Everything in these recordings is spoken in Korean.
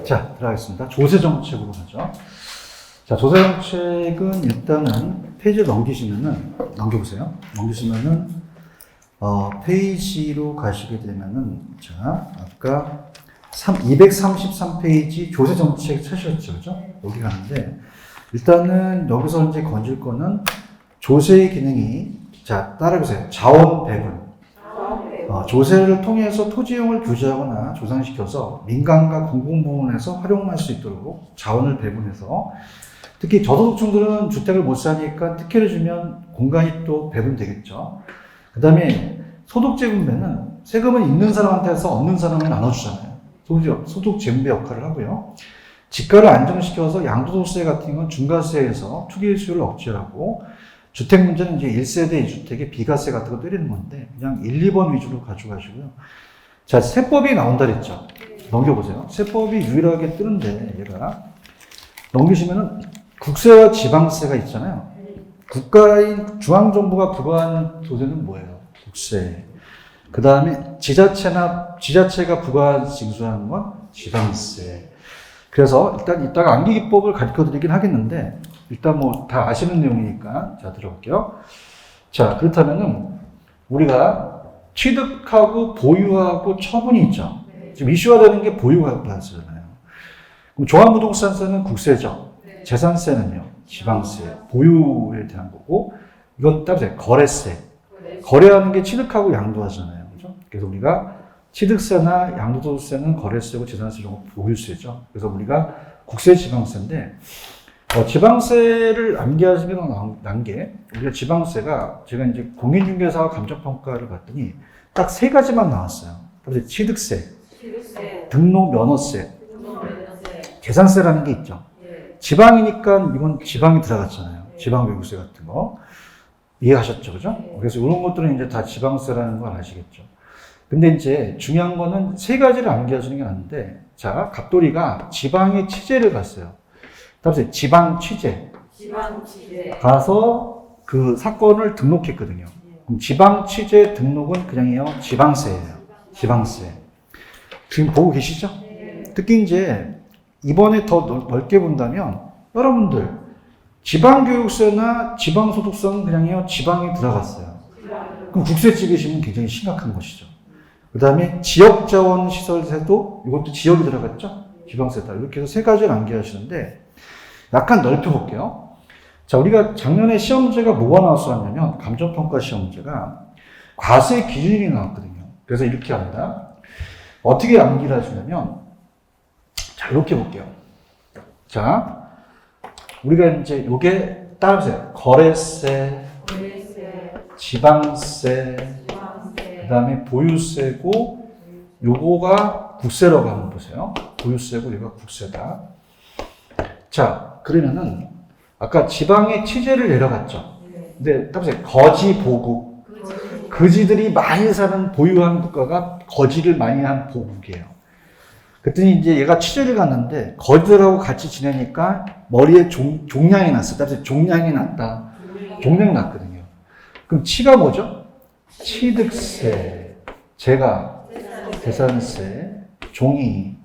자, 들어가겠습니다. 조세정책으로 가죠. 자, 조세정책은 일단은 페이지를 넘겨보세요. 넘기시면은, 페이지로 가시게 되면은, 자, 아까 233페이지 조세정책 찾으셨죠, 그죠? 여기 가는데, 일단은 여기서 이제 건질 거는 조세의 기능이, 자, 따라해보세요. 자원 배분. 조세를 통해서 토지용을 규제하거나 조성시켜서 민간과 공공부문에서 활용할 수 있도록 자원을 배분해서 특히 저소득층들은 주택을 못 사니까 특혜를 주면 공간이 또 배분되겠죠. 그 다음에 소득재 분배는 세금은 있는 사람한테서 없는 사람을 나눠주잖아요. 소득 재분배 역할을 하고요. 지가를 안정시켜서 양도소득세 같은 건 중과세에서 투기 수요를 억제하고 주택 문제는 이제 1세대 2주택에 비과세 같은 거 때리는 건데 그냥 1, 2번 위주로 가져가시고요. 자, 세법이 나온다 그랬죠. 넘겨보세요. 세법이 유일하게 뜨는데 얘가 넘기시면은 국세와 지방세가 있잖아요. 국가인 중앙정부가 부과하는 조세는 뭐예요? 국세. 그 다음에 지자체가 부과 징수하는 건 지방세. 그래서 일단 이따가 암기기법을 가르쳐 드리긴 하겠는데 일단 뭐 다 아시는 내용이니까 자 들어볼게요. 자, 그렇다면은 우리가 취득하고 보유하고 처분이 있죠. 지금 이슈화되는 게 보유가세잖아요. 그럼 종합부동산세는 국세죠. 재산세는요 지방세, 보유에 대한 거고 이건 따라서 거래세. 거래하는 게 취득하고 양도하잖아요. 그죠? 그래서 우리가 취득세나 양도소득세는 거래세고 재산세는 보유세죠. 그래서 우리가 국세 지방세인데 지방세를 암기하시면 난 게 우리가 지방세가 제가 이제 공인중개사와 감정평가를 봤더니 딱 세 가지만 나왔어요. 그래서 취득세, 등록 면허세, 재산세라는 게 있죠. 지방이니까 이건 지방이 들어갔잖아요. 지방외국세 같은 거. 이해하셨죠? 그죠? 그래서 이런 것들은 이제 다 지방세라는 걸 아시겠죠. 근데 이제 중요한 거는 세 가지를 암기하시는 게 맞는데, 자, 갑돌이가 지방의 취재를 갔어요. 따라서 지방 취재. 가서 그 사건을 등록했거든요. 그럼 지방 취재 등록은 그냥요, 지방세예요. 지방세. 지금 보고 계시죠? 특히 이제 이번에 더 넓게 본다면 여러분들 지방교육세나 지방소득세는 그냥요, 지방에 들어갔어요. 그럼 국세 찍으시면 굉장히 심각한 것이죠. 그 다음에 지역자원시설세도 이것도 지역이 들어갔죠? 지방세다. 이렇게 해서 세 가지를 암기하시는데 약간 넓혀볼게요. 자, 우리가 작년에 시험 문제가 뭐가 나왔었냐면 감정평가 시험 문제가 과세 기준이 나왔거든요. 그래서 이렇게 합니다. 어떻게 암기를 하시냐면 자, 이렇게 볼게요. 자, 우리가 이제 요게 따라보세요. 거래세, 지방세, 그 다음에 보유세고 요거가 국세라고 한번 보세요. 보유세고 얘가 국세다. 자, 그러면은 아까 지방의 취재를 내려갔죠. 근데 따라서 거지 보국, 거지들이 많이 사는 보유한 국가가 거지를 많이 한 보국이에요. 그랬더니 이제 얘가 취재를 갔는데 거지들하고 같이 지내니까 머리에 종양이 났어. 따라서 종양이 났다. 종양이 났거든요. 그럼 치가 뭐죠? 취득세, 재가 재산세, 종이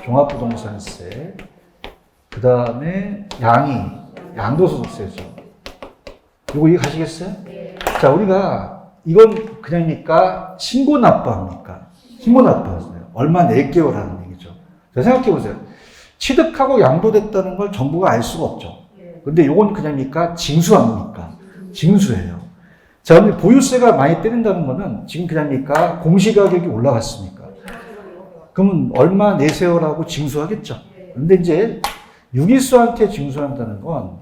종합부동산세, 그 다음에 양도소득세죠. 이거 이해가시겠어요? 자, 우리가 이건 그냥입니까? 신고납부합니까? 신고납부하세요. 얼마 낼게요 라는 얘기죠. 자, 생각해보세요. 취득하고 양도됐다는 걸 정부가 알 수가 없죠. 근데 이건 그냥입니까? 징수합니까? 징수예요. 자, 근데 보유세가 많이 때린다는 거는 지금 그냥입니까? 공시가격이 올라갔습니까? 그러면 얼마 내세요라고 징수하겠죠. 근데 이제 유기수한테 징수한다는 건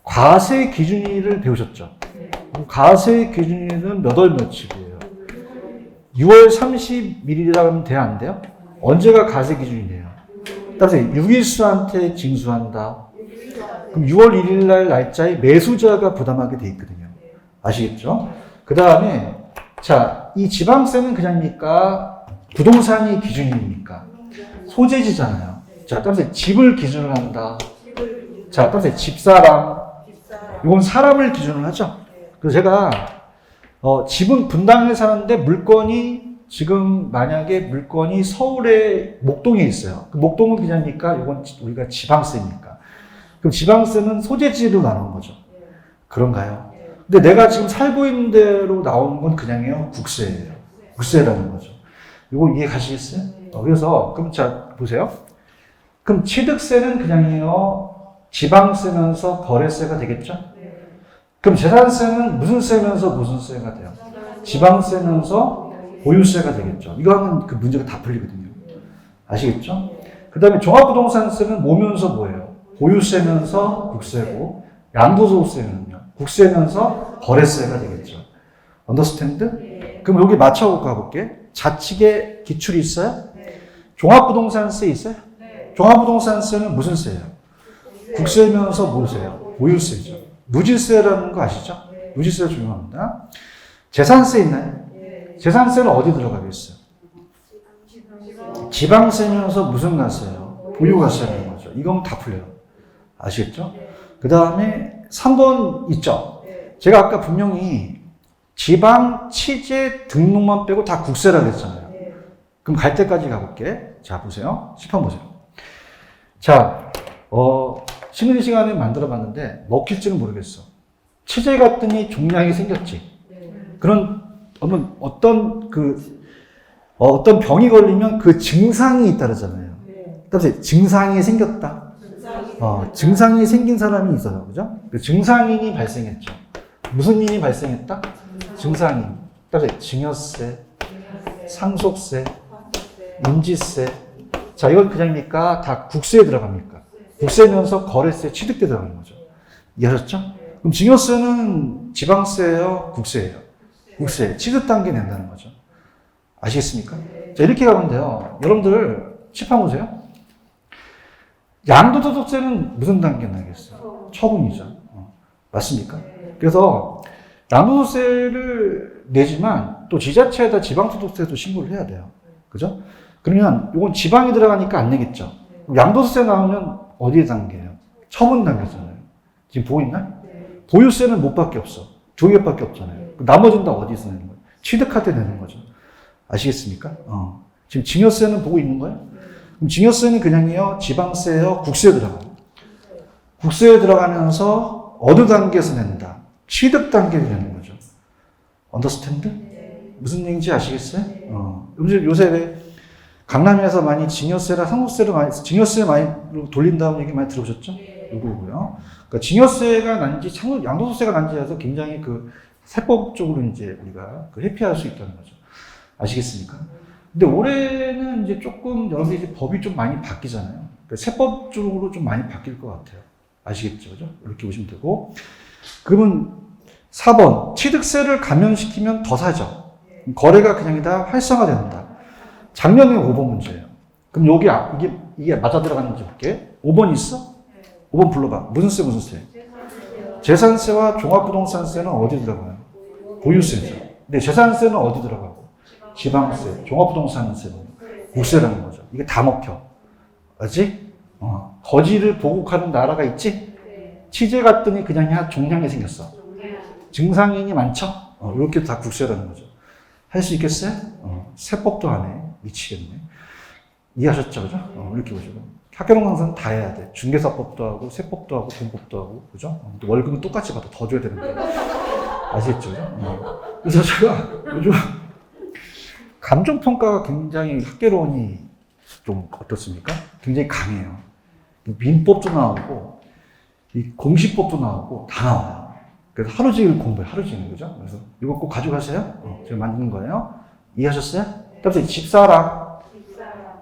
과세 기준일을 배우셨죠. 과세 기준일은 몇 월 며칠이에요? 6월 30일이라고 하면 돼요? 안 돼요? 언제가 과세 기준이래요? 따라서 유기수한테 징수한다. 그럼 6월 1일 날 날짜에 매수자가 부담하게 돼 있거든요. 아시겠죠? 그 다음에 자, 이 지방세는 그냥입니까? 부동산이 기준입니까? 소재지잖아요. 자, 따라서 집을 기준으로 한다. 자, 따라서 집사람. 이건 사람을 기준으로 하죠. 그래서 제가 집은 분당에 사는데 물건이 지금 만약에 물건이 서울의 목동에 있어요. 그 목동은 그냥니까 이건 우리가 지방세니까. 그럼 지방세는 소재지로 나누는 거죠. 그런가요? 근데 내가 지금 살고 있는 데로 나오는 건 그냥요 국세예요. 국세라는 거죠. 이거 이해 가시겠어요? 그래서 그럼 자 보세요. 그럼 취득세는 그냥요 지방세면서 거래세가 되겠죠? 그럼 재산세는 무슨 세면서 무슨 세가 돼요? 지방세면서 보유세가 되겠죠. 이거 하면 그 문제가 다 풀리거든요. 아시겠죠? 그 다음에 종합부동산세는 뭐면서 뭐예요? 보유세면서 국세고, 양도소득세는요, 국세면서 거래세가 되겠죠. 언더스탠드? 그럼 여기 맞춰 가볼게. 자칙의 기출이 있어요? 종합부동산세 있어요? 종합부동산세는 무슨 세예요? 국세면서 뭐세요? 보유세죠. 누지세라는 거 아시죠? 누지세가 중요합니다. 재산세 있나요? 재산세는 어디 들어가겠어요? 지방세면서 무슨 가세요? 보유가세라는 거죠. 이건 다 풀려요. 아시겠죠? 그 다음에 3번 있죠? 제가 아까 분명히 지방 취재 등록만 빼고 다 국세라고 했잖아요. 그럼 갈 때까지 가볼게. 자, 보세요. 10번 보세요. 자, 심리 시간에 만들어 봤는데 먹힐지는 모르겠어. 취재 갔더니 종양이 생겼지. 그런 어떤 병이 걸리면 그 증상이 잇따르잖아요. 따라서 증상이 생겼다. 증상이 생긴 사람이 있어요. 그죠? 그 증상인이 발생했죠. 무슨 인이 발생했다? 증상인. 따라서 증여세, 상속세, 인지세. 자, 이건 그냥입니까? 다 국세에 들어갑니까? 국세면서 거래세, 취득세 들어가는 거죠. 이해하셨죠? 그럼 증여세는 지방세예요? 국세예요? 국세, 취득 단계 낸다는 거죠. 아시겠습니까? 자, 이렇게 가면 돼요. 여러분들, 칠판 보세요. 양도소득세는 무슨 단계 나겠어요? 처분이죠. 맞습니까? 그래서 양도소득세를 내지만 또 지자체에다 지방소득세도 신고를 해야 돼요. 그죠? 그러면 이건 지방이 들어가니까 안 내겠죠. 양도소득세 나오면 어디에 단계예요? 처분 단계잖아요. 지금 보고 있나요? 보유세는 못 밖에 없어. 두 개밖에 없잖아요. 나머지는 다 어디서 내는 거예요? 취득할 때 내는 거죠. 아시겠습니까? 지금 증여세는 보고 있는 거예요? 그럼 증여세는 그냥요, 지방세요, 국세에 들어가요. 국세에 들어가면서 어느 단계에서 낸다? 취득 단계에 내는 거죠. 언더스탠드? 무슨 얘기인지 아시겠어요? 요새 왜 강남에서 많이 증여세랑 상속세를 증여세 많이 돌린다는 얘기 많이 들어보셨죠? 이거고요. 그러니까 증여세가 난지, 양도소득세가 난지 해서 굉장히 세법적으로 이제 우리가 회피할 수 있다는 거죠. 아시겠습니까? 근데 올해는 이제 조금 여러분들이 이제 법이 좀 많이 바뀌잖아요. 그러니까 세법 쪽으로 좀 많이 바뀔 것 같아요. 아시겠죠? 그죠? 이렇게 보시면 되고. 그러면 4번. 취득세를 감면시키면 더 사죠. 거래가 그냥 다 활성화된다. 작년에 5번 문제예요. 그럼 이게 맞아 들어가는지 볼게. 5번 있어? 5번 불러봐. 무슨 세, 무슨 세? 재산세와 종합부동산세는 어디 들어가요? 보유세죠. 근데 재산세는 어디 들어가고? 지방세, 종합부동산세는 국세라는 거죠. 이게 다 먹혀. 알지? 거지를 보국하는 나라가 있지? 취재 갔더니 그냥 종량이 생겼어. 증상인이 많죠? 이렇게 다 국세라는 거죠. 할 수 있겠어요? 세법도 안 해. 미치겠네. 이해하셨죠? 그죠? 이렇게 보시고. 학교론 강사는 다 해야 돼. 중개사법도 하고, 세법도 하고, 공법도 하고, 그죠? 월급은 똑같이 받아. 더 줘야 되는데. 아시겠죠? 그래서 제가 요즘 감정평가가 굉장히 학계론이 좀 어떻습니까? 굉장히 강해요. 민법도 나오고, 이 공시법도 나오고, 다 나와요. 그래서 하루 종일 공부해, 하루 종일. 그죠? 그래서 이거 꼭 가져가세요. 제가 만든 거예요. 이해하셨어요? 그다음에 집사람.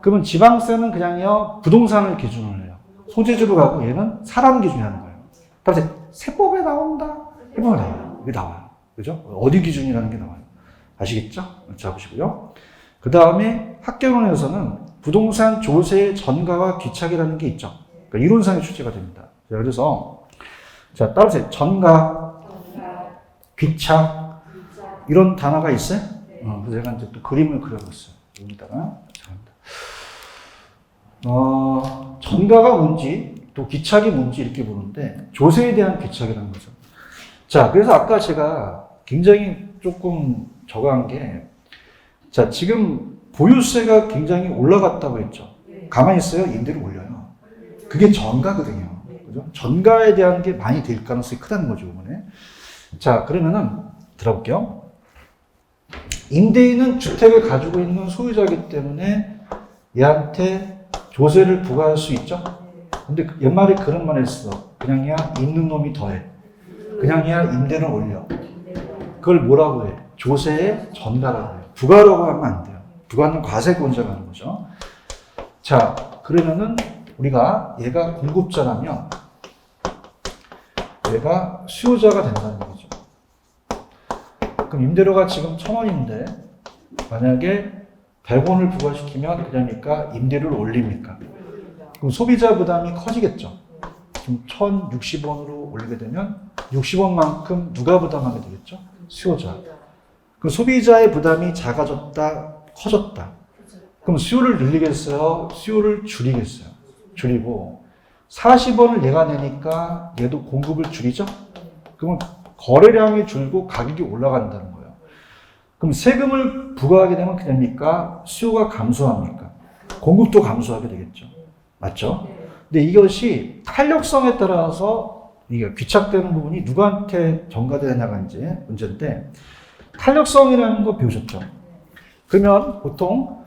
그러면 지방세는 그냥요, 부동산을 기준으로 해요. 소재지로 가고 얘는 사람 기준이 하는 거예요. 그다음에 세법에 나온다? 세법에 나와요. 이게 나와요. 그죠? 어디 기준이라는 게 나와요. 아시겠죠? 자, 보시고요. 그 다음에 학계론에서는 부동산 조세 전가와 귀착이라는 게 있죠. 그러니까 이론상의 출제가 됩니다. 자, 그래서, 자, 따라서 전가, 귀착, 이런 단어가 있어요? 그래서 제가 이제 또 그림을 그려봤어요. 여기다가. 전가가 뭔지, 또 귀착이 뭔지 이렇게 보는데, 조세에 대한 귀착이라는 거죠. 자, 그래서 아까 제가 굉장히 조금 저거한 게, 자, 지금 보유세가 굉장히 올라갔다고 했죠. 가만히 있어요. 임대를 올려요. 그게 전가거든요. 그죠? 전가에 대한 게 많이 될 가능성이 크다는 거죠, 이번에. 자, 그러면은 들어볼게요. 임대인은 주택을 가지고 있는 소유자이기 때문에 얘한테 조세를 부과할 수 있죠. 근데 옛말에 그런 말 했어. 그냥이야 있는 놈이 더해. 그냥이야 임대를 올려. 그걸 뭐라고 해? 조세의 전가라고 해요. 부가라고 하면 안 돼요. 부가는 과세권자가 하는 거죠. 자, 그러면은 우리가 얘가 공급자라면 얘가 수요자가 된다는 거죠. 그럼 임대료가 지금 1,000원인데 만약에 100원을 부과시키면 그러니까 임대료를 올립니까? 그럼 소비자 부담이 커지겠죠. 지금 1,060원으로 올리게 되면 60원만큼 누가 부담하게 되겠죠? 수요자. 그럼 소비자의 부담이 작아졌다, 커졌다. 그럼 수요를 늘리겠어요? 수요를 줄이겠어요? 줄이고 40원을 얘가 내니까 얘도 공급을 줄이죠? 그러면 거래량이 줄고 가격이 올라간다는 거예요. 그럼 세금을 부과하게 되면 어떻게 됩니까? 수요가 감소합니까? 공급도 감소하게 되겠죠. 맞죠? 근데 이것이 탄력성에 따라서 이게 귀착되는 부분이 누구한테 전가되냐가 이제 문제인데 탄력성이라는 거 배우셨죠? 그러면 보통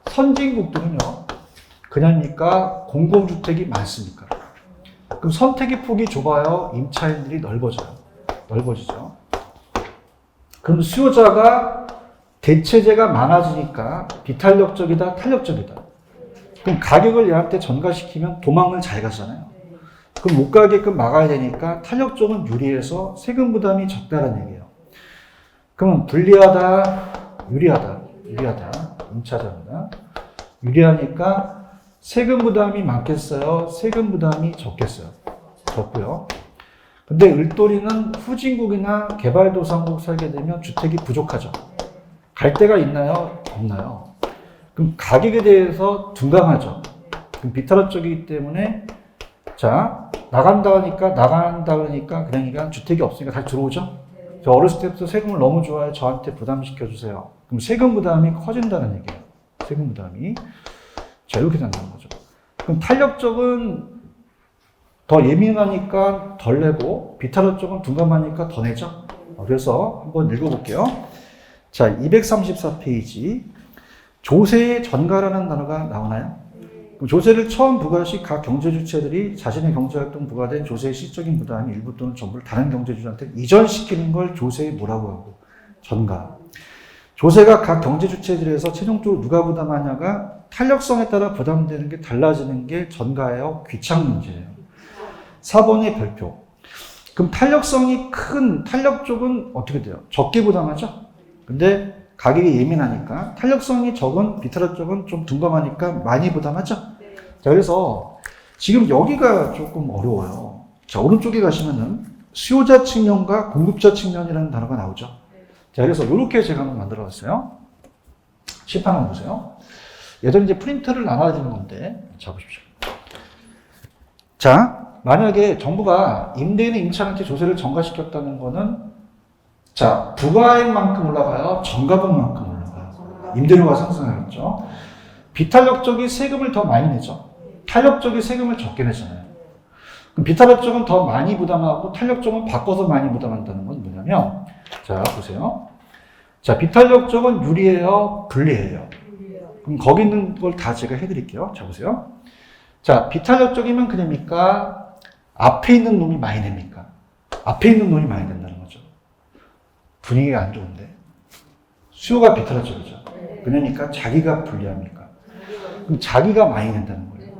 선진국들은요, 그냥니까 공공주택이 많습니까? 그럼 선택의 폭이 좁아요? 임차인들이 넓어져요? 넓어지죠. 그럼 수요자가 대체재가 많아지니까 비탄력적이다, 탄력적이다. 그럼 가격을 얘한테 전가시키면 도망을 잘 가잖아요. 그럼 못 가게끔 막아야 되니까 탄력적은 유리해서 세금 부담이 적다는 얘기예요. 그러면 불리하다, 유리하다, 임차자입니다. 유리하니까 세금 부담이 많겠어요? 세금 부담이 적겠어요? 적고요. 근데 을돌이는 후진국이나 개발도상국 살게 되면 주택이 부족하죠. 갈 데가 있나요? 없나요? 그럼 가격에 대해서 둔감하죠. 그럼 비타락적이기 때문에 자 나간다 그러니까 그냥 주택이 없으니까 다시 들어오죠. 저 어렸을 때부터 세금을 너무 좋아해 저한테 부담시켜 주세요. 그럼 세금 부담이 커진다는 얘기예요. 세금 부담이 자 이렇게 된다는 거죠. 그럼 탄력적은 더 예민하니까 덜 내고 비탄력 쪽은 둔감하니까 더 내죠. 그래서 한번 읽어볼게요. 자, 234페이지 조세의 전가라는 단어가 나오나요? 그럼 조세를 처음 부과 시 각 경제주체들이 자신의 경제활동 부과된 조세의 시적인 부담이 일부 또는 전부를 다른 경제주체한테 이전시키는 걸 조세에 뭐라고 하고? 전가. 조세가 각 경제주체들에서 최종적으로 누가 부담하냐가 탄력성에 따라 부담되는 게 달라지는 게 전가예요? 귀착 문제예요? 4번의 별표. 그럼 탄력성이 큰 탄력 쪽은 어떻게 돼요? 적게 부담하죠? 근데 가격이 예민하니까 탄력성이 적은 비타락 쪽은 좀 둔감하니까 많이 부담하죠? 자, 그래서 지금 여기가 조금 어려워요. 자, 오른쪽에 가시면은 수요자 측면과 공급자 측면이라는 단어가 나오죠? 자, 그래서 이렇게 제가 한번 만들어 봤어요. 칠판 한번 보세요. 예전에 이제 프린트를 나눠드리는 건데, 자, 보십시오. 자, 만약에 정부가 임대인의 임차인한테 조세를 전가시켰다는 거는 자, 부가액만큼 올라가요? 전가분만큼 올라가요? 임대료가 상승하겠죠? 비탄력적이 세금을 더 많이 내죠? 탄력적이 세금을 적게 내잖아요. 그럼 비탄력적은 더 많이 부담하고 탄력적은 바꿔서 많이 부담한다는 건 뭐냐면 자, 보세요. 자, 비탄력적은 유리해요? 불리해요? 그럼 거기 있는 걸 다 제가 해드릴게요. 자, 보세요. 자, 비탄력적이면 그럽니까? 앞에 있는 놈이 많이 냅니까? 앞에 있는 놈이 많이 낸다는 거죠. 분위기가 안 좋은데. 수요가 비탄력적이죠. 그러니까 자기가 불리합니까? 그럼 자기가 많이 낸다는 거예요.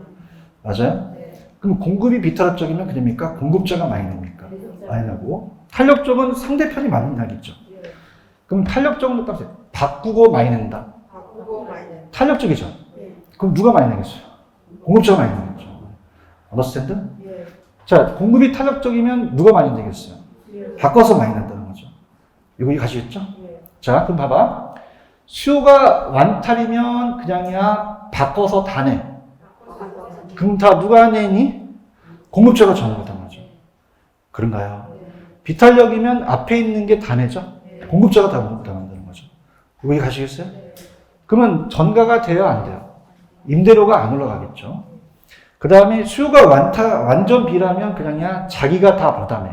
맞아요? 그럼 공급이 비탄력적이면 그럽니까? 공급자가 많이 냅니까? 많이 내고. 탄력적은 상대편이 많이 나겠죠. 그럼 탄력적은 또 바꾸고 많이 낸다. 탄력적이죠. 그럼 누가 많이 내겠어요? 공급자가 많이 내겠죠. 언더스탠드? 자, 공급이 탄력적이면 누가 많이 내겠어요? 바꿔서 많이 낸다는 거죠. 이거 가시겠죠? 자, 그럼 봐봐. 수요가 완탈이면 그냥이야 바꿔서 다 내. 그럼 다 누가 내니? 공급자가 전부다는 거죠. 그런가요? 비탄력이면 앞에 있는 게 다 내죠? 공급자가 다 부담한다는 거죠. 여기 가시겠어요? 그러면 전가가 돼요, 안 돼요? 임대료가 안 올라가겠죠. 그 다음에 수요가 완전 비라면 그냥이야 자기가 다 부담해.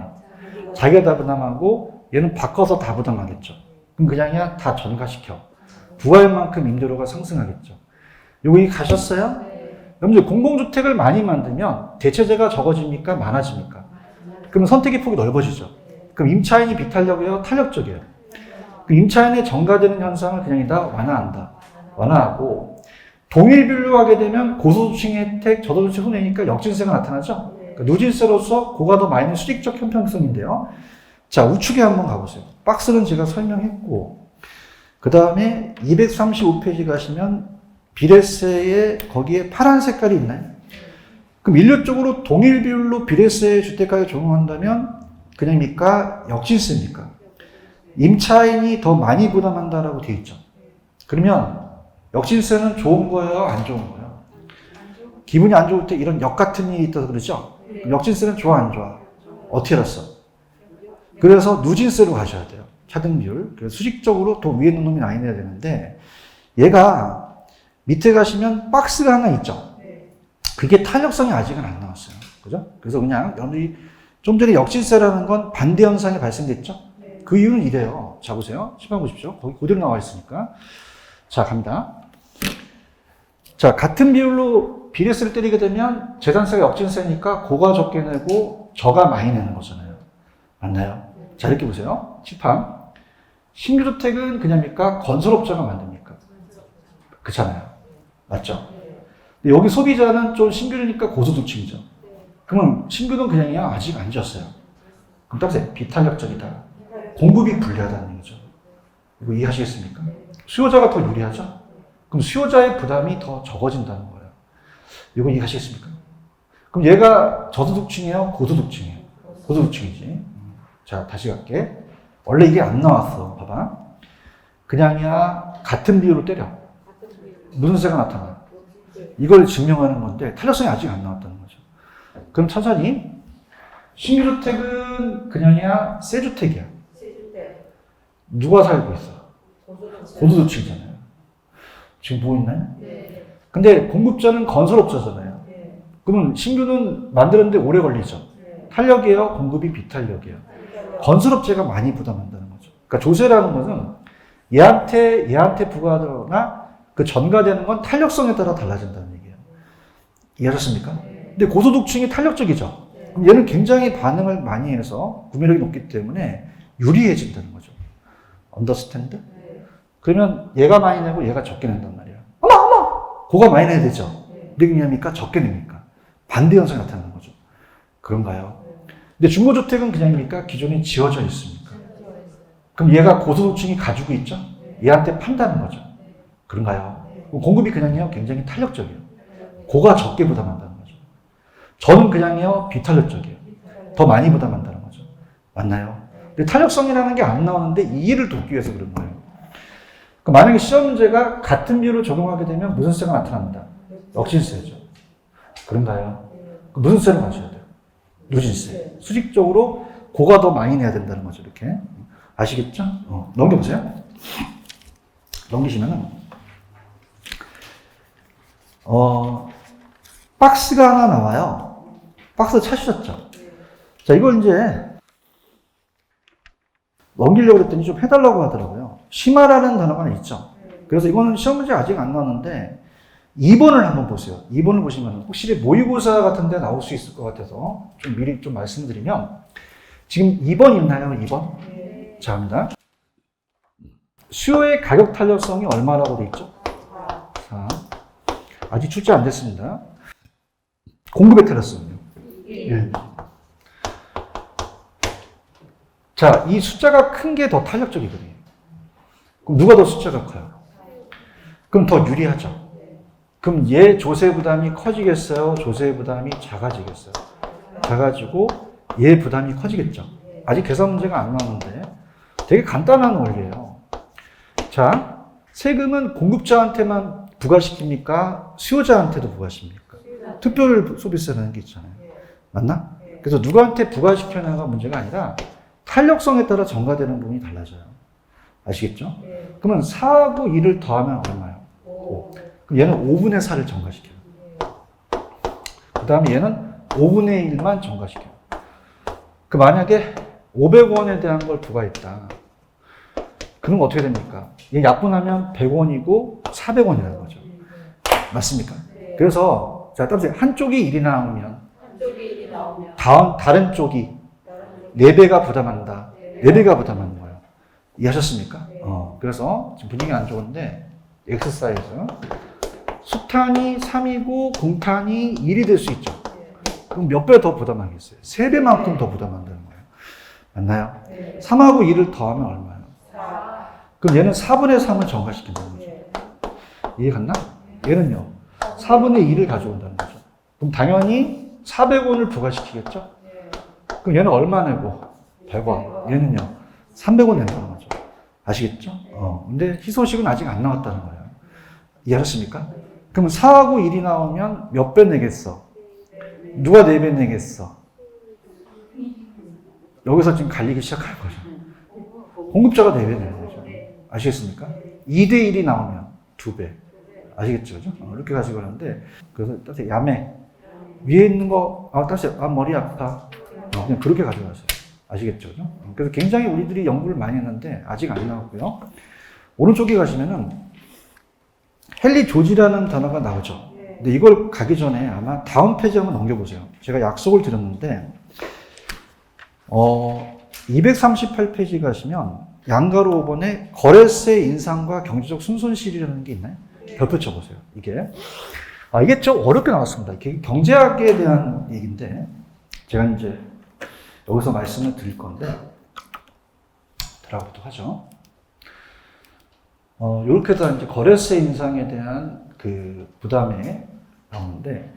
자기가 다 부담하고 얘는 바꿔서 다 부담하겠죠. 그럼 그냥이야 다 전가시켜. 부가할 만큼 임대료가 상승하겠죠. 여기 가셨어요? 여러분들 공공주택을 많이 만들면 대체재가 적어집니까? 많아집니까? 그럼 선택의 폭이 넓어지죠. 그럼 임차인이 비탄력이에요? 탄력적이에요? 그 임차인의 전가되는 현상을 그냥 다 완화한다. 완화하고 동일 비율로 하게 되면 고소득층 혜택, 저소득층 손해니까 역진세가 나타나죠. 그러니까 누진세로서 고가도 마이너스 수직적 형평성인데요. 자, 우측에 한번 가보세요. 박스는 제가 설명했고 그 다음에 235페이지 가시면 비례세에 거기에 파란 색깔이 있나요? 그럼 일률적으로 동일 비율로 비례세 주택가에 적용한다면 그냥입니까? 역진세입니까? 임차인이 더 많이 부담한다라고 되어 있죠. 그러면 역진세는 좋은 거예요? 안 좋은 거예요? 기분이 안 좋을 때 이런 역 같은 일이 있다고 그러죠? 역진세는 좋아, 안 좋아? 어떻게 알았어? 그래서 누진세로 가셔야 돼요. 차등 비율. 그래서 수직적으로 더 위에 있는 놈이 나눠야 되는데 얘가 밑에 가시면 박스가 하나 있죠? 그게 탄력성이 아직은 안 나왔어요. 그죠? 그래서 그냥 여러분들이 좀 전에 역진세라는 건 반대 현상이 발생됐죠? 그 이유는 이래요. 자, 보세요. 10번 보십시오. 거기 그대로 나와 있으니까. 자, 갑니다. 자, 같은 비율로 비례세를 때리게 되면 재산세가 역진세니까 고가 적게 내고 저가 많이 내는 거잖아요. 맞나요? 자, 이렇게 보세요. 칠판. 신규주택은 그냥입니까? 건설업자가 만듭니까? 그렇잖아요. 맞죠? 근데 여기 소비자는 좀 신규니까 고소득층이죠. 그러면 신규는 그냥이야 아직 안 지었어요. 그럼 따라서 비탄력적이다. 공급이 불리하다는 얘기죠. 이거 이해하시겠습니까? 수요자가 더 유리하죠? 그럼 수요자의 부담이 더 적어진다는 거예요. 이거 이해하시겠습니까? 그럼 얘가 저소득층이에요? 고소득층이에요? 고소득층이지. 자, 다시 갈게. 원래 이게 안 나왔어. 봐봐. 그냥이야 같은 비율로 때려. 무슨 세가 나타나? 이걸 증명하는 건데 탄력성이 아직 안 나왔다는 거죠. 그럼 천천히 신규주택은 그냥이야 새 주택이야. 누가 살고 있어? 고소득층이잖아요. 지금 보고 있나요? 근데 공급자는 건설업자잖아요. 그러면 신규는 만드는데 오래 걸리죠. 탄력이에요? 공급이 비탄력이에요? 건설업체가 많이 부담한다는 거죠. 그러니까 조세라는 것은 얘한테 부과하거나 그 전가되는 건 탄력성에 따라 달라진다는 얘기예요. 이해하셨습니까? 근데 고소득층이 탄력적이죠. 그럼 얘는 굉장히 반응을 많이 해서 구매력이 높기 때문에 유리해진다는 거죠. 언더스탠드? 그러면 얘가 많이 내고 얘가 적게 낸단 말이에요. 어머! 고가 많이 내야 되죠. 근데 그냥입니까? 적게 냅니까? 반대 현상이 나타나는 거죠. 그런가요? 근데 중고주택은 그냥입니까? 기존에 지어져 있습니까? 그럼 얘가 고소득층이 가지고 있죠? 얘한테 판다는 거죠. 그런가요? 공급이 그냥요 굉장히 탄력적이에요. 고가 적게 부담한다는 거죠. 저는 그냥요 비탄력적이에요. 더 많이 부담한다는 거죠. 맞나요? 근데 탄력성이라는 게 안 나오는데 이해를 돕기 위해서 그런 거예요. 그러니까 만약에 시험 문제가 같은 비율을 적용하게 되면 무슨 세가 나타납니다? 역진세죠. 그런가요? 무슨 세로 가셔야 돼요? 누진세. 수직적으로 고가 더 많이 내야 된다는 거죠. 이렇게. 아시겠죠? 넘겨보세요. 넘기시면은 박스가 하나 나와요. 박스 찾으셨죠? 자, 이걸 이제 넘기려고 그랬더니 좀 해달라고 하더라고요. 심화라는 단어가 있죠. 그래서 이거는 시험 문제 아직 안 나왔는데 2번을 한번 보세요. 2번을 보시면 확실히 모의고사 같은 데 나올 수 있을 것 같아서 좀 미리 좀 말씀드리면 지금 2번 있나요? 2번? 자, 갑니다. 수요의 가격 탄력성이 얼마라고 돼 있죠? 4. 아직 출제 안 됐습니다. 공급의 탄력성이요. 1. 자, 이 숫자가 큰 게 더 탄력적이거든요. 그럼 누가 더 숫자가 커요? 그럼 더 유리하죠. 그럼 얘 조세 부담이 커지겠어요? 조세 부담이 작아지겠어요? 작아지고 얘 부담이 커지겠죠. 아직 계산 문제가 안 나왔는데 되게 간단한 원리예요. 자, 세금은 공급자한테만 부과시킵니까? 수요자한테도 부과시킵니까? 특별 소비세라는 게 있잖아요. 맞나? 그래서 누구한테 부과시켜냐가 문제가 아니라 탄력성에 따라 전가되는 부분이 달라져요. 아시겠죠? 그러면 4하고 2를 더하면 얼마예요? 5. 그럼 얘는 5분의 4를 전가시켜요. 그 다음에 얘는 5분의 1만 전가시켜요. 그 만약에 500원에 대한 걸 부과했다. 그럼 어떻게 됩니까? 얘 약분하면 100원이고 400원이라는 거죠. 맞습니까? 그래서 자, 따라서 한쪽이 1이 나오면 다른 쪽이 4배가 부담한다. 4배가 부담하는 거예요. 이해하셨습니까? 그래서 지금 분위기 안 좋은데 엑서사이즈 수탄이 3이고 공탄이 1이 될 수 있죠. 그럼 몇 배 더 부담하겠어요? 3배만큼 더 부담한다는 거예요. 맞나요? 3하고 2를 더하면 얼마예요? 4. 그럼 얘는 4분의 3을 전가시킨다는 거죠. 이해 갔나? 얘는요 4분의 2를 가져온다는 거죠. 그럼 당연히 400원을 부과시키겠죠? 그럼 얘는 얼마 내고? 100원. 얘는요 300원 낸다는 거죠. 아시겠죠? 근데 희소식은 아직 안 나왔다는 거예요. 이해하셨습니까? 그럼 4하고 1이 나오면 몇 배 내겠어? 누가 4배 내겠어? 여기서 지금 갈리기 시작할 거죠. 공급자가 4배 내는 거죠. 아시겠습니까? 2대 1이 나오면 2배. 아시겠죠? 그죠? 이렇게 가지고 가는데, 그래서 따뜻히 야매. 위에 있는 거, 머리 아파. 그냥 그렇게 가져가세요. 아시겠죠? 그죠? 그래서 굉장히 우리들이 연구를 많이 했는데, 아직 안 나왔고요. 오른쪽에 가시면은, 헨리 조지라는 단어가 나오죠. 근데 이걸 가기 전에 아마 다음 페이지 한번 넘겨보세요. 제가 약속을 드렸는데, 238페이지 가시면, 양가로 5번에 거래세 인상과 경제적 순손실이라는 게 있나요? 별표 쳐보세요. 이게 좀 어렵게 나왔습니다. 이게 경제학에 대한 얘기인데 제가 이제 여기서 말씀을 드릴 건데 들어가보도록 하죠. 이렇게 다 이제 거래세 인상에 대한 그 부담에 나오는데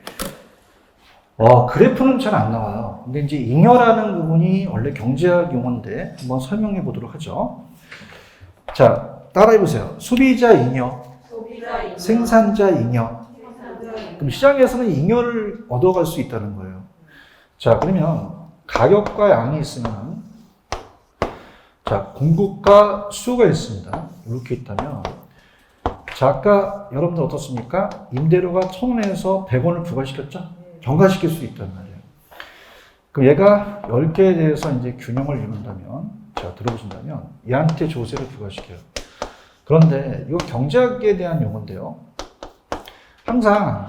그래프는 잘 안 나와요. 근데 이제 잉여라는 부분이 원래 경제학 용어인데 한번 설명해 보도록 하죠. 자, 따라해 보세요. 소비자 잉여. 생산자 잉여. 그럼 시장에서는 잉여를 얻어갈 수 있다는 거예요. 자, 그러면 가격과 양이 있으면 자, 공급과 수요가 있습니다. 이렇게 있다면 자, 아까 여러분들 어떻습니까? 임대료가 1,000원에서 100원을 부과시켰죠? 경과시킬 수 있단 말이에요. 그럼 얘가 10개에 대해서 이제 균형을 이룬다면 자, 들어보신다면 얘한테 조세를 부과시켜요. 그런데 이거 경제학에 대한 용어인데요. 항상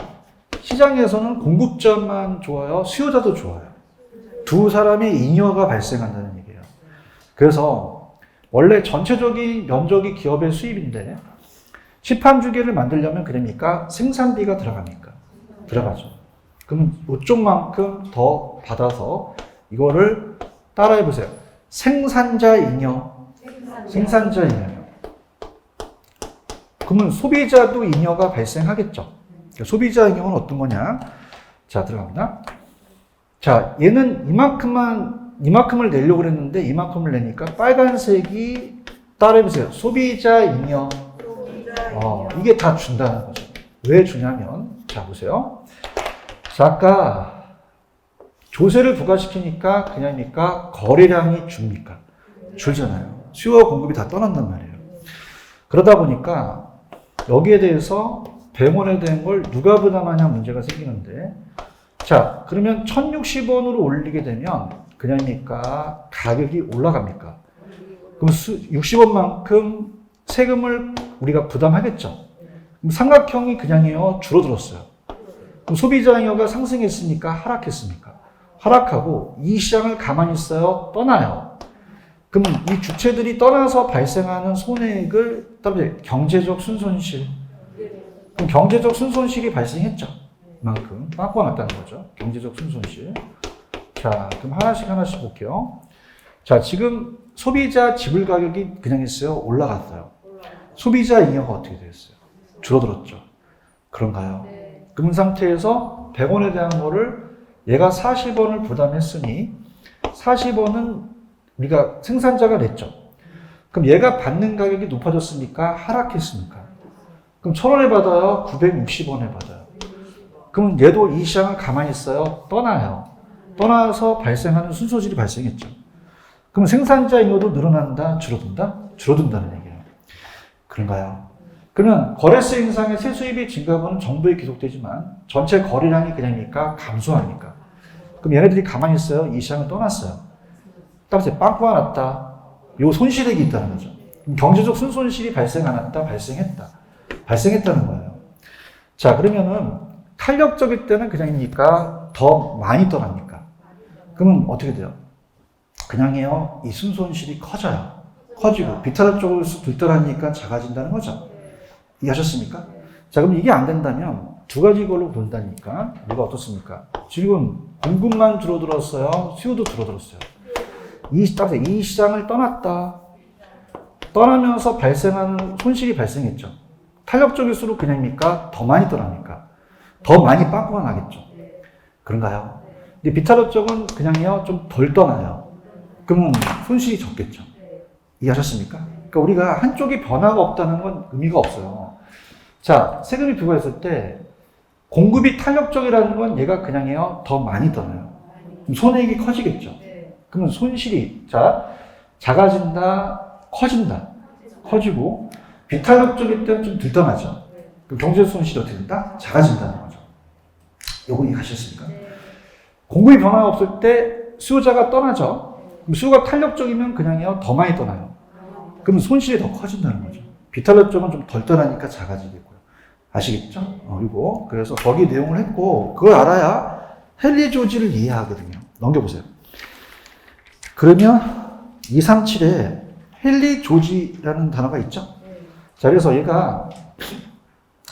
시장에서는 공급자만 좋아요, 수요자도 좋아요. 두 사람의 잉여가 발생한다는 얘기예요. 그래서 원래 전체적인 면적이 기업의 수입인데 시판주계를 만들려면 그럽니까? 생산비가 들어갑니까? 들어가죠. 그럼 이쪽만큼 더 받아서 이거를 따라해 보세요. 생산자 잉여. 생산자 잉여. 그러면 소비자도 잉여가 발생하겠죠. 소비자 잉여는 어떤 거냐? 자, 들어갑니다. 자, 얘는 이만큼을 내려고 그랬는데 이만큼을 내니까 빨간색이 따라해보세요. 소비자 잉여. 이게 다 준다는 거죠. 왜 주냐면, 자, 보세요. 자, 아까 조세를 부과시키니까 그냥입니까? 거래량이 줍니까? 줄잖아요. 수요와 공급이 다 떠난단 말이에요. 그러다 보니까 여기에 대해서 100원에 대한 걸 누가 부담하냐 문제가 생기는데 자, 그러면 1,060원으로 올리게 되면 그냥입니까? 가격이 올라갑니까? 그럼 60원만큼 세금을 우리가 부담하겠죠. 그럼 삼각형이 그냥이요 줄어들었어요. 그럼 소비자 잉여가 상승했습니까? 하락했습니까? 하락하고 이 시장을 가만히 있어요? 떠나요. 그럼 이 주체들이 떠나서 발생하는 손해액을 따로 경제적 순손실. 그럼 경제적 순손실이 발생했죠. 그만큼 바꿔놨다는 거죠. 경제적 순손실. 자, 그럼 하나씩 볼게요. 자, 지금 소비자 지불 가격이 그냥 있어요? 올라갔어요. 소비자 잉여가 어떻게 됐어요? 줄어들었죠. 그런가요? 그런 상태에서 100원에 대한 거를 얘가 40원을 부담했으니 40원은 우리가 생산자가 냈죠. 그럼 얘가 받는 가격이 높아졌습니까? 하락했습니까? 그럼 1,000원에 받아요? 960원에 받아요. 그럼 얘도 이 시장을 가만히 있어요? 떠나요. 떠나서 발생하는 순손실이 발생했죠. 그럼 생산자 잉여도 늘어난다? 줄어든다? 줄어든다는 얘기예요. 그런가요? 그러면 거래세 인상의 세수입이 증가분은 정부에 기록되지만 전체 거래량이 그냥입니까? 감소합니까? 그럼 얘네들이 가만히 있어요? 이 시장을 떠났어요. 따라서 빵꾸가 났다. 요 손실액이 있다는 거죠. 경제적 순손실이 발생 안 했다? 발생했다. 발생했다는 거예요. 자, 그러면은 탄력적일 때는 그냥입니까? 더 많이 떠납니까? 그러면 어떻게 돼요? 그냥해요. 이 순손실이 커져요. 커지고 비탈 쪽으로 들떠나니까 작아진다는 거죠. 이해하셨습니까? 자, 그럼 이게 안 된다면 두 가지 걸로 본다니까 뭐가 어떻습니까? 지금 공급만 줄어들었어요. 수요도 줄어들었어요. 이 시장을 떠났다. 떠나면서 발생하는 손실이 발생했죠. 탄력적일수록 그냥입니까? 더 많이 떠납니까? 더 많이 빵꾸가 나겠죠. 그런가요? 근데 비탈 쪽은 그냥요 좀 덜 떠나요. 그러면 손실이 적겠죠. 이해하셨습니까? 그러니까 우리가 한쪽이 변화가 없다는 건 의미가 없어요. 자, 세금이 부과했을 때 공급이 탄력적이라는 건 얘가 그냥요 더 많이 떠나요. 그럼 손해액이 커지겠죠. 그러면 손실이 작아진다, 커진다, 커지고 비탄력적일 때는 좀 들떠나죠. 그럼 경제 손실이 어떻게 된다? 작아진다는 거죠. 요거 이해하셨습니까? 공급이 변화가 없을 때 수요자가 떠나죠. 그럼 수요가 탄력적이면 그냥요 더 많이 떠나요. 그럼 손실이 더 커진다는 거죠. 비탄력 쪽은 좀 덜 떠나니까 작아지겠고요. 아시겠죠? 그래서 거기 내용을 했고 그걸 알아야 헨리 조지를 이해하거든요. 넘겨보세요. 그러면 237에 헨리 조지라는 단어가 있죠? 자, 그래서 얘가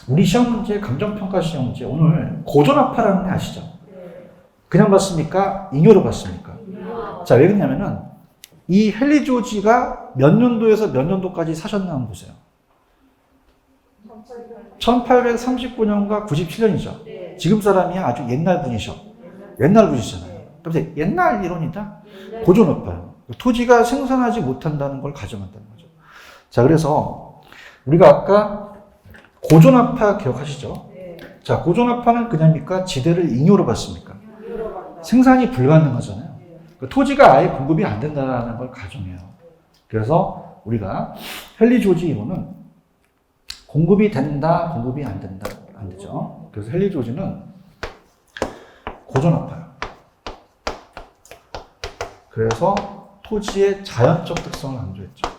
우리 시험 문제, 감정평가 시험 문제 오늘 고전압파라는 애 아시죠? 그냥 봤습니까? 잉여로 봤습니까? 자, 왜 그러냐면은 이 헨리 조지가 몇 년도에서 몇 년도까지 사셨나 한번 보세요. 1839년과 97년이죠. 지금 사람이 아주 옛날 분이셔. 옛날 분이시잖아요. 그래서 옛날 이론이다. 고전압파예요. 토지가 생산하지 못한다는 걸 가정한다는 거죠. 자, 그래서 우리가 아까 고전압파 기억하시죠? 자, 고전압파는 그냥입니까? 지대를 잉여로 받습니까? 생산이 불가능하잖아요. 토지가 아예 공급이 안 된다는 걸 가정해요. 그래서 우리가 헨리 조지 이론은 공급이 된다, 공급이 안 된다, 안 되죠. 그래서 헨리 조지는 고전압파예요. 그래서 토지의 자연적 특성을 강조했죠.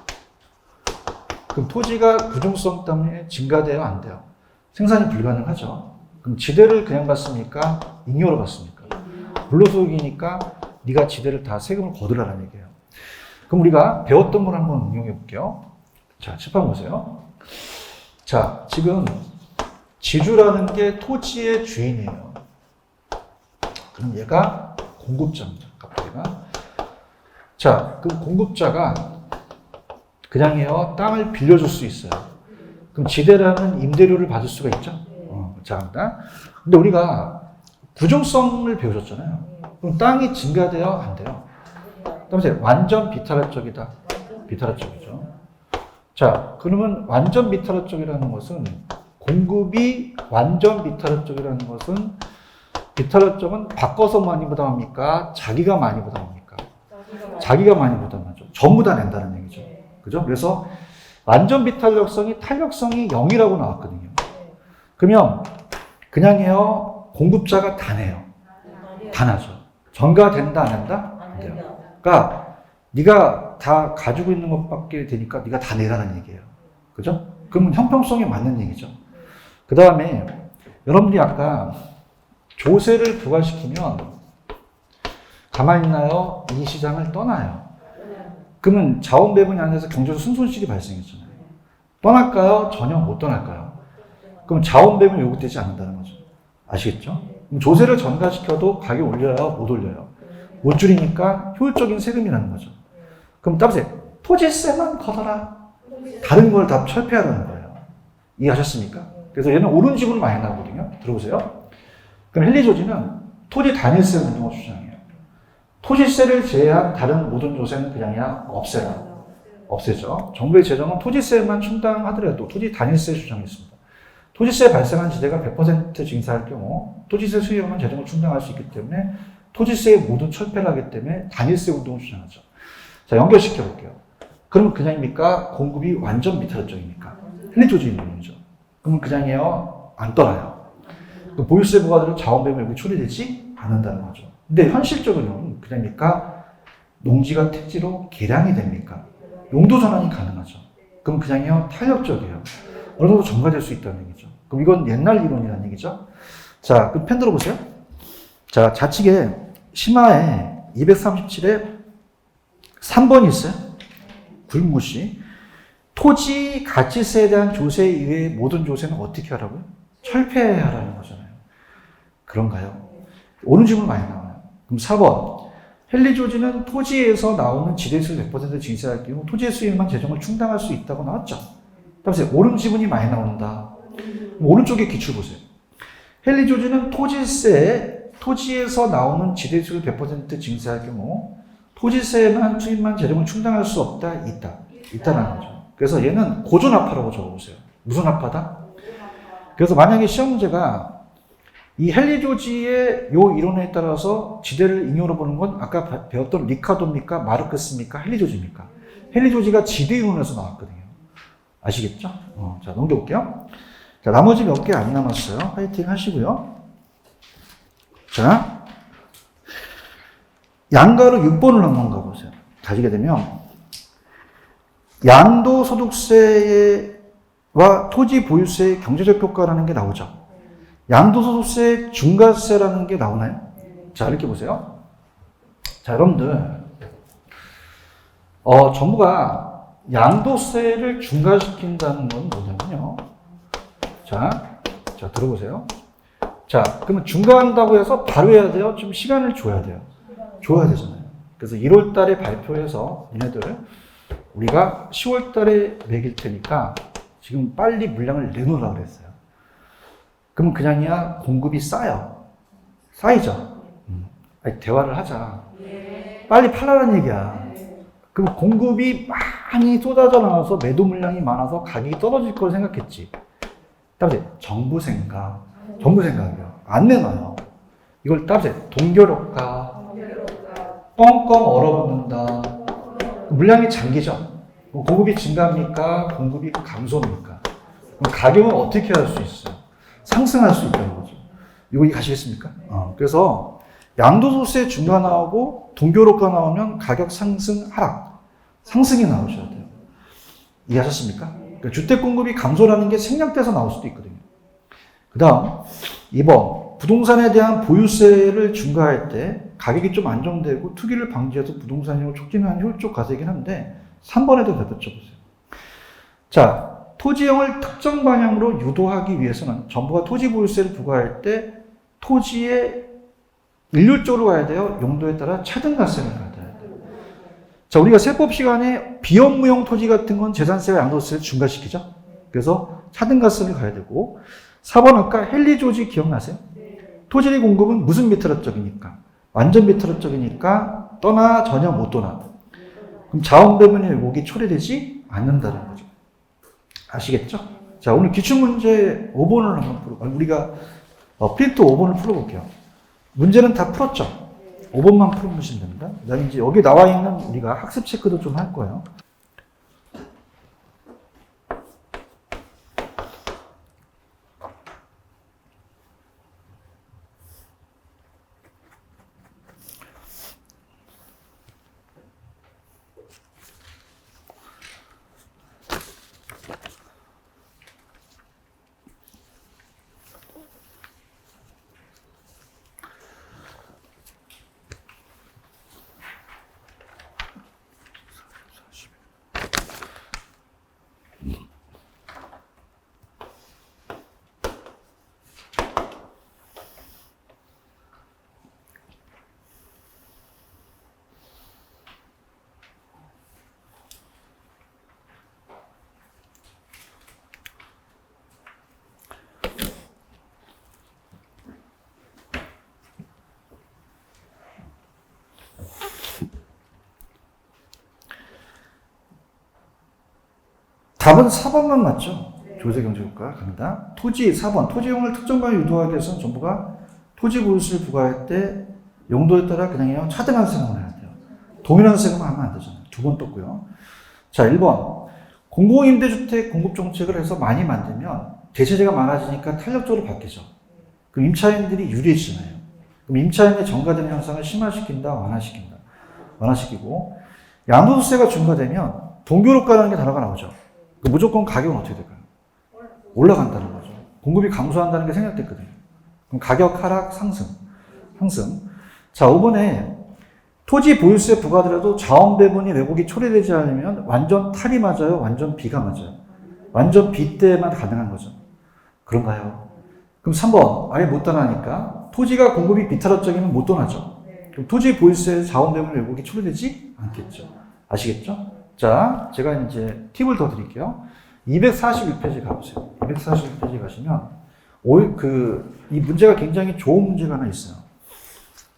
그럼 토지가 부종성 때문에 증가돼요, 안 돼요? 생산이 불가능하죠. 그럼 지대를 그냥 받습니까? 잉여로 받습니까? 불로소득이니까 네가 지대를 다 세금을 거두라는 얘기예요. 그럼 우리가 배웠던 걸 한번 응용해 볼게요. 자, 칠판 보세요. 자, 지금 지주라는 게 토지의 주인이에요. 그럼 얘가 공급자입니다. 갑자기가. 자, 그 공급자가 그냥해요. 땅을 빌려줄 수 있어요. 그럼 지대라는 임대료를 받을 수가 있죠. 자, 근데 우리가 부종성을 배우셨잖아요. 그럼 땅이 증가돼요? 안 돼요? 그다음에 완전 비탈화적이다. 비탈화적이죠. 자, 그러면 완전 비탈화적이라는 것은 공급이 완전 비탈화적이라는 것은 비탈화적은 바꿔서 많이 부담합니까? 자기가 많이 부담합니까? 자기가 많이 부담하죠. 전부 다 낸다는 얘기죠. 그죠? 그래서 완전 비탄력성이 탄력성이 0이라고 나왔거든요. 그러면 그냥 해요. 공급자가 다 내요. 다 나죠. 전가된다 안 한다? 안 돼요. 그러니까 네가 다 가지고 있는 것밖에 되니까 네가 다 내라는 얘기예요. 그죠? 그러면 형평성에 맞는 얘기죠. 그 다음에 여러분들이 아까 조세를 부과시키면 가만히 있나요? 이 시장을 떠나요. 그러면 자원 배분이 안 돼서 경제적 순손실이 발생했잖아요. 떠날까요? 전혀 못 떠날까요? 그럼 자원 배분이 요구되지 않는다는 거죠. 아시겠죠? 그럼 조세를 전가시켜도 가격 올려요? 못 올려요? 못 줄이니까 효율적인 세금이라는 거죠. 그럼 따라서 토지세만 걷어라. 다른 걸 다 철폐하라는 거예요. 이해하셨습니까? 그래서 얘는 옳은 지분을 많이 나오거든요. 들어보세요. 그럼 헨리 조지는 토지 단일세 운동을 주장해요. 토지세를 제외한 다른 모든 조세는 그냥이야 없애라. 없애죠. 정부의 재정은 토지세만 충당하더라도 토지 단일세 주장했습니다. 토지세 발생한 지대가 100% 증사할 경우 토지세 수익만 재정을 충당할 수 있기 때문에 토지세의 모든 철폐를 하기 때문에 단일세 운동을 주장하죠. 자, 연결시켜 볼게요. 그럼 그냥입니까? 공급이 완전 비탈적입니까? 헬리조지 이론이죠. 그러면 그냥이에요? 안 떠나요. 그 보유세 부과대로 자원배분이 여기 처리되지 않는다는 거죠. 근데 현실적으로는 그냥입니까? 농지가 택지로 개량이 됩니까? 용도 전환이 가능하죠. 그럼 그냥이요? 탄력적이에요. 어느 정도 전가될 수 있다는 얘기죠. 그럼 이건 옛날 이론이라는 얘기죠. 자, 그럼 펜 들어보세요. 자, 좌측에 심화에 237에 3번이 있어요. 굴무시. 토지 가치세에 대한 조세 이외의 모든 조세는 어떻게 하라고요? 철폐하라는 거잖아요. 그런가요? 오는 질문 많이 나와요. 그럼 4번. 헬리조지는 토지에서 나오는 지대수를 100% 징수할 경우 토지의 수익만 재정을 충당할 수 있다고 나왔죠. 다음에 오른 지분이 많이 나온다. 오른쪽에 기출 보세요. 헬리조지는 토지에서 나오는 지대수를 100% 징수할 경우 토지세만 수익만 재정을 충당할 수 없다. 있다는 거죠. 그래서 얘는 고존합파라고 적어보세요. 무슨 합파다? 그래서 만약에 시험 문제가 이 헬리조지의 요 이론에 따라서 지대를 인용으로 보는 건 아까 배웠던 리카도입니까? 마르크스입니까? 헬리조지입니까? 헬리조지가 지대 이론에서 나왔거든요. 아시겠죠? 자, 넘겨볼게요. 자, 나머지 몇 개 안 남았어요. 파이팅 하시고요. 자, 양가로 6번을 한번 가보세요. 가지게 되면 양도소득세와 토지 보유세의 경제적 효과라는 게 나오죠. 양도소득세 중과세라는 게 나오나요? 자, 이렇게 보세요. 자, 여러분들, 정부가 양도세를 중과시킨다는 건 뭐냐면요. 자, 들어보세요. 자, 그러면 중과한다고 해서 바로 해야 돼요? 좀 시간을 줘야 돼요? 줘야 되잖아요. 그래서 1월 달에 발표해서 얘네들 우리가 10월 달에 매길 테니까 지금 빨리 물량을 내놓으라고 그랬어요. 그럼 그냥이야 공급이 쌓이죠. 아니, 대화를 하자. 빨리 팔라는 얘기야. 그럼 공급이 많이 쏟아져 나와서 매도 물량이 많아서 가격이 떨어질 걸 생각했지. 따라서 정부 생각이요. 안 내놔요. 이걸 따라서 동결효과, 뻥뻥 얼어붙는다. 물량이 잠기죠. 공급이 증가합니까? 공급이 감소합니까? 그럼 가격은 어떻게 할 수 있어요? 상승할 수 있다는 거죠. 이거 가시겠습니까? 그래서 양도소득세 중과 나오고 동결효과 나오면 가격 상승, 하락, 상승이 나오셔야 돼요. 이해하셨습니까? 그러니까 주택 공급이 감소라는 게 생략돼서 나올 수도 있거든요. 그 다음 2번 부동산에 대한 보유세를 중과할 때 가격이 좀 안정되고 투기를 방지해서 부동산을 촉진하는 효율적 과세이긴 한데 3번에도 대답해보세요. 자, 토지형을 특정 방향으로 유도하기 위해서는 정부가 토지 보유세를 부과할 때 토지에 일률적으로 가야 돼요? 용도에 따라 차등가세를 가야 돼요? 자, 우리가 세법 시간에 비업무용 토지 같은 건 재산세와 양도세를 중과시키죠? 그래서 차등가세를 가야 되고 4번 아까 헬리조지 기억나세요? 토지의 공급은 무슨 비트럭적이니까? 완전 비트럭적이니까 떠나 전혀 못 떠나. 그럼 자원배분의 왜곡이 처리되지 않는다는 거죠. 아시겠죠? 자, 오늘 기출문제 5번을 한번 우리가 프린트 5번을 풀어볼게요. 문제는 다 풀었죠? 5번만 풀어보시면 됩니다. 그 다음에 이제 여기 나와 있는 우리가 학습 체크도 좀 할 거예요. 답은 4번만 맞죠? 조세경제효과 갑니다. 토지 4번 토지용을 특정 방향 유도하기 위해서는 정부가 토지 보유세를 부과할 때 용도에 따라 그냥 차등한 세금을 해야 돼요. 동일한 세금을 하면 안 되잖아요. 2번 떴고요. 자, 1번 공공임대주택 공급 정책을 해서 많이 만들면 대체재가 많아지니까 탄력적으로 바뀌죠. 그럼 임차인들이 유리해지잖아요. 그럼 임차인의 정가되는 현상을 심화시킨다, 완화시킨다. 완화시키고, 양도소득세가 증가되면 동교롭가라는 게 단어가 나오죠. 무조건 가격은 어떻게 될까요? 올라간다는 거죠. 공급이 감소한다는 게 생략됐거든요. 그럼 가격 하락, 상승. 자, 5번에 토지 보유세 부과더라도 자원 배분이 왜곡이 초래되지 않으면 완전 탈이 맞아요? 완전 비가 맞아요? 완전 비 때만 가능한 거죠. 그런가요? 그럼 3번, 아예 못 떠나니까 토지가 공급이 비탈업적이면 못 떠나죠. 그럼 토지 보유세 자원 배분 왜곡이 초래되지 않겠죠. 아시겠죠? 자, 제가 이제 팁을 더 드릴게요. 241페이지 가보세요. 241페이지 가시면, 이 문제가 굉장히 좋은 문제가 하나 있어요.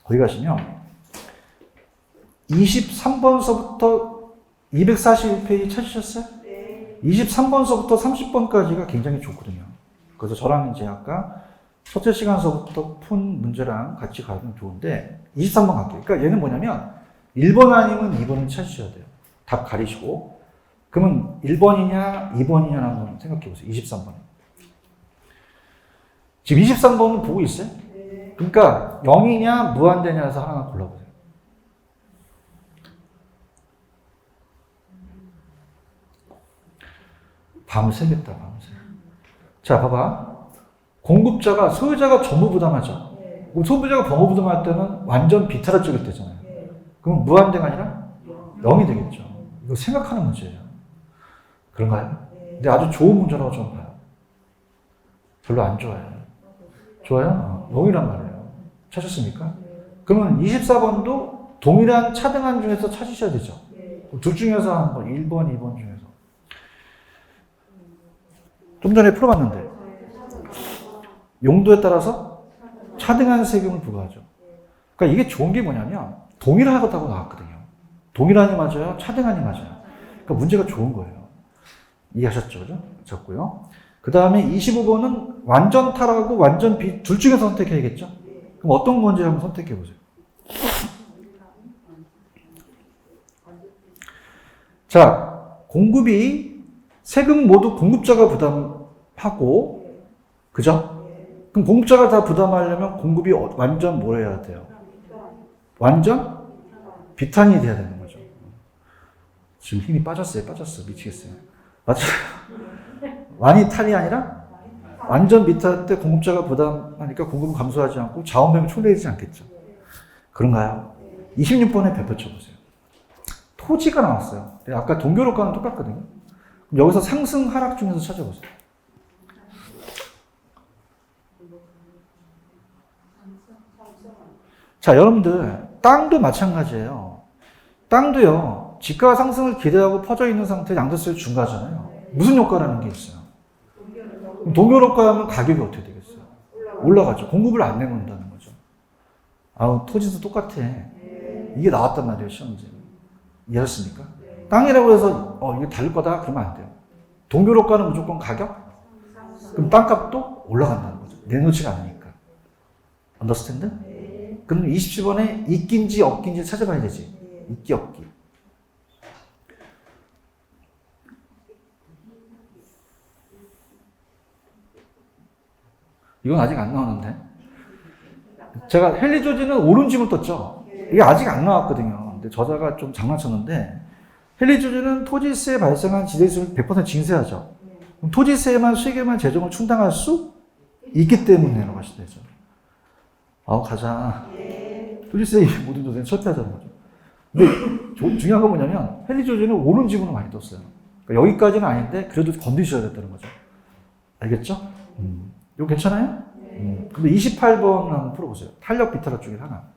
거기 가시면, 23번서부터 241페이지 찾으셨어요? 네. 23번서부터 30번까지가 굉장히 좋거든요. 그래서 저랑 이제 아까 첫째 시간서부터 푼 문제랑 같이 가면 좋은데, 23번 갈게요. 그러니까 얘는 뭐냐면, 1번 아니면 2번을 찾으셔야 돼요. 답 가리시고. 그러면 1번이냐, 2번이냐 한번 생각해 보세요. 23번에. 지금 23번은 보고 있어요? 네. 그러니까 0이냐, 무한대냐에서 하나 골라보세요. 밤을 새겠다, 밤새. 자, 봐봐. 공급자가, 소유자가 전부 부담하죠. 네. 소유자가 전부 부담할 때는 완전 비탈업적일 때잖아요. 네. 그럼 무한대가 아니라 0이 되겠죠. 이거 생각하는 문제예요. 그런가요? 네. 근데 아주 좋은 문제라고 저는 봐요. 별로 안 좋아요. 좋아요? 0이란 말이에요. 찾았습니까? 네. 그러면 24번도 동일한 차등한 중에서 찾으셔야 되죠. 네. 둘 중에서 한번 1번, 2번 중에서. 좀 전에 풀어봤는데 용도에 따라서 차등한 세금을 부과하죠. 그러니까 이게 좋은 게 뭐냐면 동일하다고 나왔거든요. 동일한이 맞아요? 차등한이 맞아요? 그러니까 문제가 좋은 거예요. 이해하셨죠? 그죠? 좋고요. 그 다음에 25번은 완전 탈하고 완전 비 둘 중에서 선택해야겠죠? 그럼 어떤 건지 한번 선택해 보세요. 자, 공급이 세금 모두 공급자가 부담하고, 그죠? 그럼 공급자가 다 부담하려면 공급이 완전 뭘 해야 돼요? 완전 비탄이 돼야 되는 거죠. 지금 힘이 빠졌어요. 미치겠어요. 맞죠? 완이 탄이 아니라 완전 비탈 때 공급자가 부담하니까 공급은 감소하지 않고 자원 배분이 초래되지 않겠죠. 그런가요? 26번에 별표 쳐보세요. 토지가 나왔어요. 아까 동교롭과는 똑같거든요. 여기서 상승, 하락 중에서 찾아보세요. 자, 여러분들, 땅도 마찬가지예요. 땅도요, 지가 상승을 기대하고 퍼져 있는 상태에 양도세를 중과하잖아요. 무슨 효과라는 게 있어요? 동교롭과 하면 가격이 어떻게 되겠어요? 올라가죠. 공급을 안 내놓는다는 거죠. 토지도 똑같아. 이게 나왔단 말이에요, 시험 문제. 이해하셨습니까? 땅이라고 해서 이게 다를 거다 그러면 안 돼요. 동교롭과는 무조건 가격? 그럼 땅값도 올라간다는 거죠. 내놓지가 않으니까. 언더스탠드? 그럼 27번에 있긴지 없긴지 찾아봐야 되지. 있기 없기. 이건 아직 안 나오는데. 제가 헨리 조지는 옳은 지문 떴죠. 이게 아직 안 나왔거든요. 근데 저자가 좀 장난쳤는데 헨리 조지는 토지세 발생한 지대수를 100% 징세하죠. 그럼 토지세만 수익에만 재정을 충당할 수 있기 때문에라고 하시면 되죠. 가자. 토지세 모든 조세는 철폐하자는 거죠. 근데 중요한 건 뭐냐면 헨리 조지는 옳은 지문을 많이 떴어요. 그러니까 여기까지는 아닌데 그래도 건드셔야 됐다는 거죠. 알겠죠? 이거 괜찮아요? 근데 28번 한번 풀어보세요. 탄력 비탈업 중에 하나.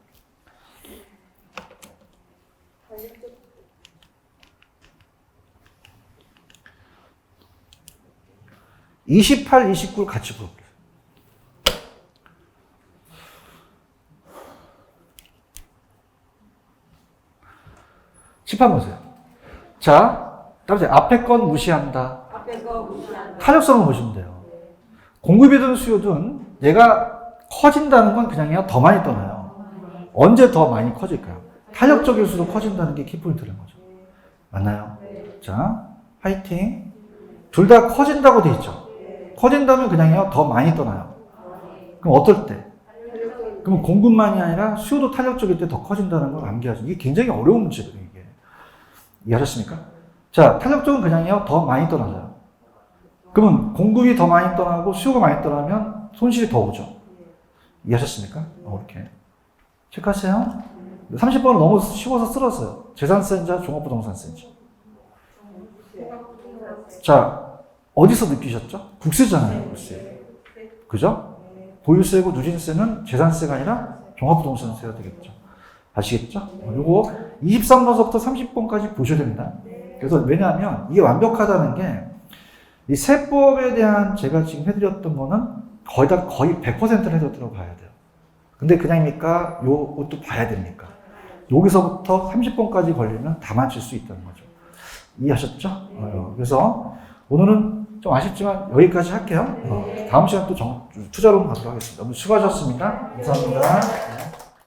28, 29를 같이 풀어보세요. 칠판 보세요. 자, 따라서 앞에 건 무시한다. 탄력성을 보시면 돼요. 공급이든 수요든 얘가 커진다는 건 그냥 더 많이 떠나요. 언제 더 많이 커질까요? 탄력적일수록 커진다는 게 키포인트라는 거죠. 맞나요? 자, 화이팅. 둘 다 커진다고 돼 있죠. 커진다면 그냥요, 더 많이 떠나요. 그럼 어떨 때? 그럼 공급만이 아니라 수요도 탄력적일 때 더 커진다는 걸 암기하죠. 이게 굉장히 어려운 문제거든요, 이게. 이해하셨습니까? 자, 탄력적은 그냥요, 더 많이 떠나죠. 그러면 공급이 더 많이 떠나고 수요가 많이 떠나면 손실이 더 오죠. 이해하셨습니까? 이렇게. 체크하세요. 30번은 너무 쉬워서 쓸었어요. 재산세인자, 종합부동산세인자. 자, 어디서 느끼셨죠? 국세잖아요, 국세. 그죠? 보유세고 누진세는 재산세가 아니라 종합부동산세가 되겠죠. 아시겠죠? 요거 23번서부터 30번까지 보셔야 됩니다. 그래서 왜냐하면 이게 완벽하다는 게 이 세법에 대한 제가 지금 해드렸던 거는 거의 100%를 해드렸다고 봐야 돼요. 근데 그냥입니까? 요것도 봐야 됩니까? 여기서부터 30번까지 걸리면 다 맞출 수 있다는 거죠. 이해하셨죠? 그래서 오늘은 좀 아쉽지만 여기까지 할게요. 다음 시간 또 투자론 가도록 하겠습니다. 오늘 수고하셨습니다. 감사합니다.